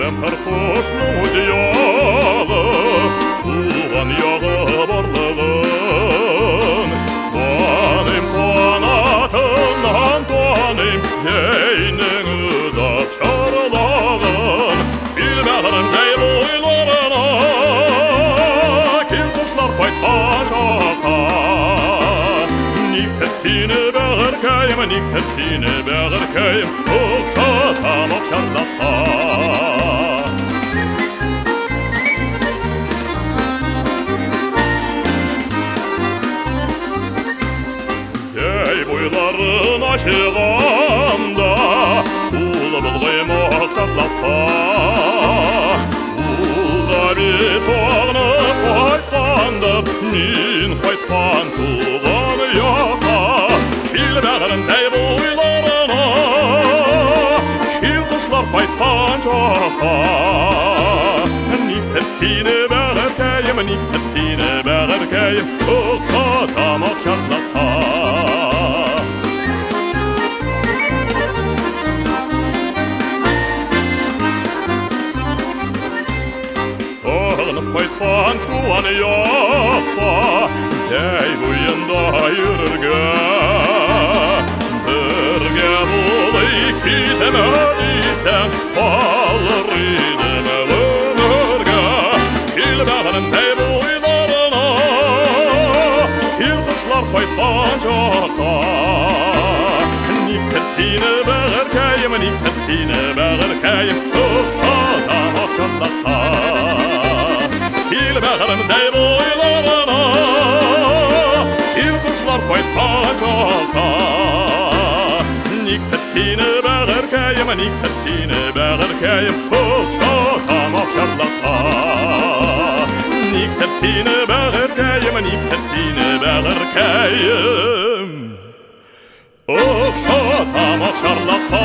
Өлем картошның ұдиялы, туған яғы барлығын. Туаным туанатынан туаным, зейнің ұзақ шарлағын. Билмәғірім зәй бойларына, кел құшлар қайтқан жаққа. Никтер сені бәғіркәйім, никтер сені бәғіркәйім, ұқшатам ұқшарлаққа. Зәй бойларын ашығамда, ұлы бұлғым ұқшарлаққа. Ұлда бет оғынып қайтқанды, мен қайтқан туған яқа. Билмәғірім зәй бойларына, кел құшлар қайтқан жаққа. Никтер сені бәғіркәйім, никтер сені бәғіркәйім, ұқшатам ұқшарлаққа. Сағынып қайтқан туған яққа, зәй бойында үрірге. Бірге болай кетім өдейсің, қалыр едім өмірге. Кел бәғірім зәй бойларына, кел құшлар қайтқан жаққа. Никтер сені бәғіркәйім, никтер сені бәғіркәйім, ұқшатам ұқшарлаққа. Кел бәғірім зәй бойларына, кел құшлар қайтқан жаққа. Никтер сені бәғіркәйім, никтер сені бәғіркәйім, ұқшатам ұқшарлаққа. Никтер сені бәғіркәйім, никтер сені бәғіркәйім, ұқшатам ұқшарлаққа.